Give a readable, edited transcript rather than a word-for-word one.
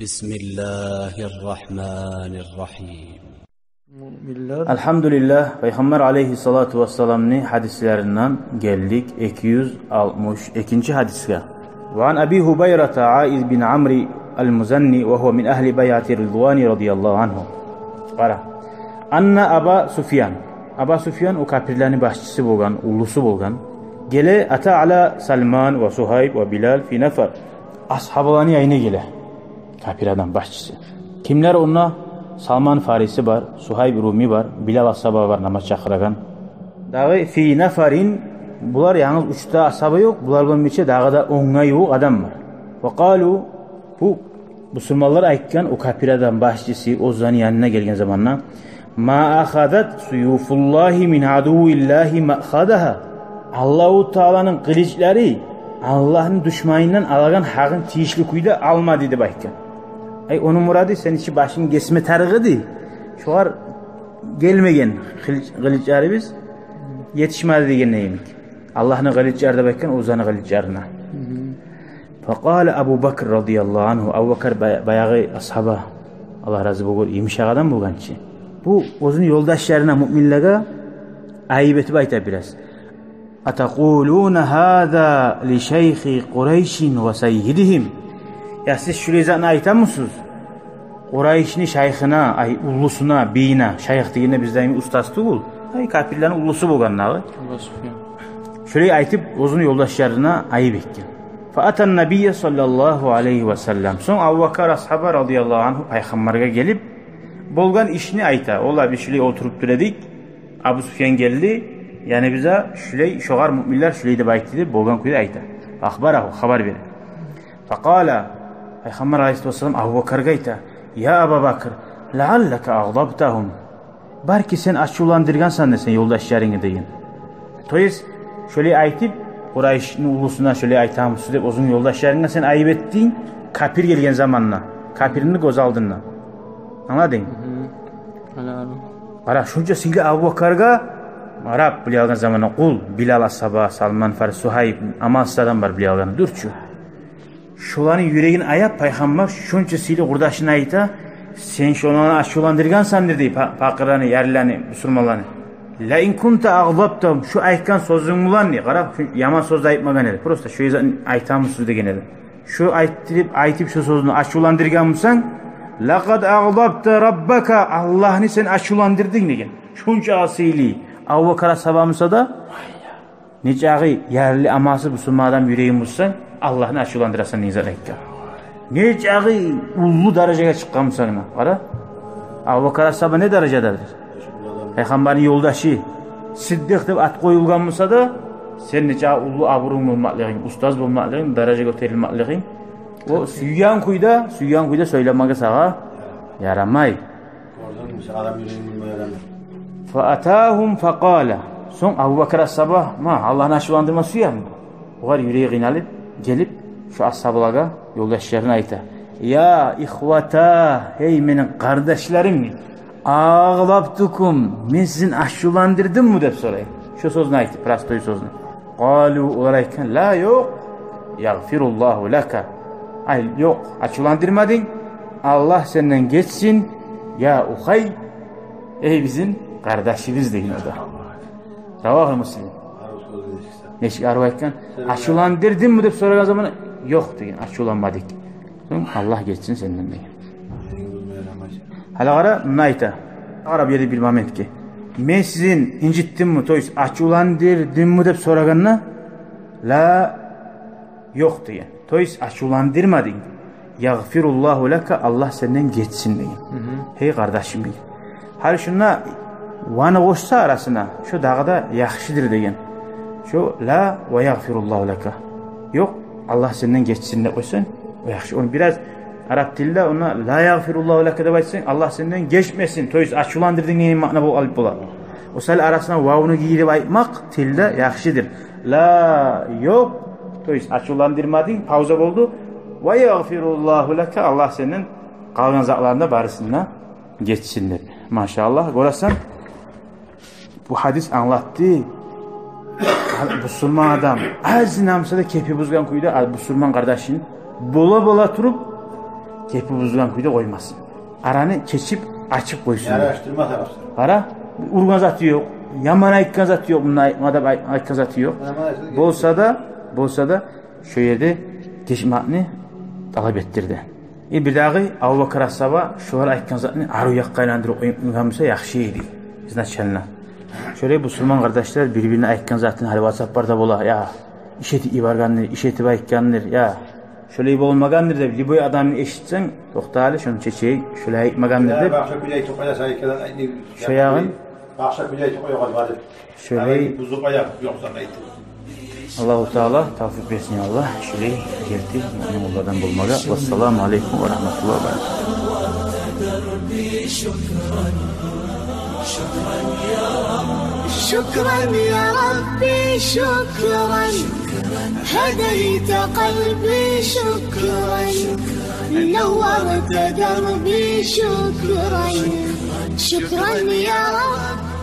Bismillahirrahmanirrahim. Elhamdülillah, Peygamber aleyhissalatu vesselam'ın hadislerinden geldik 262. hadisga. Ve an Abi Hubayra Aiz bin Amri el-Muzanni ve huve min ehli bayati Ridvani radıyallahu anhu. Qara. Anna Aba Sufyan. Aba Sufyan o kafirlerin başçısı bolgan, ulusu bolgan. Gele ata ala Salman ve Suhayb ve Bilal fi nefer. Ashablarını yayına gele. Kafir adam başçısı. Kimler onlar? Salman Farisi var, Suhayb Rumi var, Bilal ashabı var namaz çakıragan. Dağı fi neferin, bunlar yalnız uçta ashabı yok, bunlardan birçe dağda onay yok adam var. Ve kalu, bu Müslümanlar ayıkken o kafir adam başçısı o zanın yanına gelgen zamanla ma ahadat suyufullahi min aduvillahi ma'khadaha. Allahu Teala'nın kılıçları Allah'ın düşmanından alagan haqın tiyişli kuyda alma dedi bayıkken. Ay onun muradı sen içi başın kesme tarığı değil. Şu an gelmegen kılıçları biz yetişmedi degen neymek. Allah'ın kılıçları bayıkken o zanın kılıçlarına. Faqala Abu Bakr radıyallahu anhu. Abu Bakr bayağı ashaba Allah razı olsun iyiymiş adam bolgan ki. Bu o'zun yoldaşlarına müminlere ayıp etip ayta biraz. Ataquluna hada li şeyhi Quraysh ve seyyidihim. Ya siz şuraya aytamısınız? Quraysh'ni şeyhine, ay ulusuna, beyine, şeyh degende bizden ustası değil. Ay kafirlerin ulusu bolganlar. Şuraya aytıp o'zun yoldaşlarına ayıp etken. Fa atan nabiyye sallallahu aleyhi ve sellem. Son Abu Bakr ashaba radıyallahu anhu peygamberge gelip bolgan işini ayta. Ola bir şuraya oturup duredik. Abu Sufyan geldi. Yani bize şuraya şoğar müminler şuraya da baytidi. Bolgan kuyda ayta. Akhbarahu haber verir. Faqala Peygamber aleyhisselam Abu Bakr'a ayta. Ya Abu Bakr, la'allaka aghdabtahum. Belki sen açulandırgansan da sen yoldaşlarını deyin. Toyes şöyle aytıp Quraysh'ın ulusuna şöyle aytamsız dep uzun yoldaşlarına sen ayıp ettin. Kafir gelgen zamanla. Kafirini göz aldınla. Anladın? Ara şunca sile Abu Bakr'a Arap biliyalgan zamanla kul Bilal ashaba Salman Farisi Suhayb amansıdan var biliyalgan durçu. Şoların yüreğini ayap peygamber şunca sile kurdaşına ayta sen şolarını açulandırgansan dedi fakirlerini yerlerini Müslümanlarını. La in kunta aghdabtum şu aytgan sözün bulan ne? Qarab yaman söz aytmagan edi. Prosta şu aytamsız degen edi. Şu aytıp şu sözünü açulandırganmısan laqad aghdabta rabbaka Allah'ını sen açulandırdın degen. Şunca asili Abu Bakr sabamısa da necağı yerli aması Müslümandan yüreğin bulsan Allah'ını açulandırasan nizar aytgan. Necağı ullu dereceye çıkkanmısan qara. Abu Bakr sahaba ne derecededir? Peygamberin yoldaşı Siddiq deb at koyulganmısa da sen necha ullu aburun bolmaklığın, ustaz bolmaklığın, derece göterilmaklığın o süyyan kuyda söylemege sağa yaramay. Adam yüreğinin yaramay. Fa atahum faqala. Son Abu Bakr sabah Allah'ın aşılandırması ya mı? Oğar yüreği qinalıp gelip şu ashablara yoldaşlarına ayta. Ya ihvata, hey menin kardeşlerim. Ağlabtukum, men sizin aşulandırdım mı dep sorayım. Şu sözünü aytı, prastoy sözünü. Qalu olarayken la yok. Yaghfirullahu laka. Ay yok, aşulandırmadın. Allah senden geçsin. Ya uhay. Ey bizim kardeşimiz deyin o da. Ravah-ı Müslim. Neşik arvayken aşulandırdın mı dep sorayan zaman yok deyin, aşulanmadık. Allah geçsin senden deyin. Hala qara nayta. Arab yeri bir moment ki. Men sizin incittim mi toys açulandırdım mı dep soraganna la yok deyin. Toys açulandırmadın. Yaghfirullahu laka Allah senden geçsin deyin. Hey kardeşim deyin. Har şuna vana qoşsa arasına şu dağda yaxşıdır deyin. Şu la ve yaghfirullahu laka. Yok Allah senden geçsin de qoysan o yaxşı. Onu biraz Arap dilde ona la yaghfirullahu laka deb aytsan Allah senden geçmesin. Toys açulandırdın neyini ma'na bu alıp bolar. O sal arasına vavunu giyirip aytmak tilde yaxşıdır. La yok toys açulandırmadın pauza oldu. Ve yaghfirullahu laka Allah senden kalgan zatlarında barısına geçsinler. Maşallah. Görəsən bu hadis anlattı. Müslüman adam az namsada kepi buzgan kuyda Müslüman kardeşin bola bola turup Kepi buzulgan kuyda koymasın. Aranı keçip açıp koysun. Araştırma tarafı. Ara urgan zatı yok. Yaman aytkan zatı yok. Bunun adam aytkan zatı yok. Bolsa da şu yerde teşmatni talep ettirdi. Bir dağı Abu Bakr As-Saba şular aytkan zatni aru yakka aylandırıp uygamsa yaxşı idi. İznaçanlar. Şöyle Müslüman kardeşler birbirine aytkan zatını hali WhatsApp'larda bola ya işeti ibargandır, işeti aytkandır ya şöyle olmagandır da bir boy adamını eşitsen toxtalı şunu çeçeği şöyle aytmagandır da Başka küley topaya sayıklar şayağın başka küley topaya var. şöyle buzu ayak yoksa neydi? Allahu Teala tavfik versin Allah. Şöyle geldi onlardan bulmaga. Vesselamu aleyküm ve rahmetullahi ve شكرا يا ربي شكرا هديت قلبي شكرا نورت دربي شكرا شكرا يا رب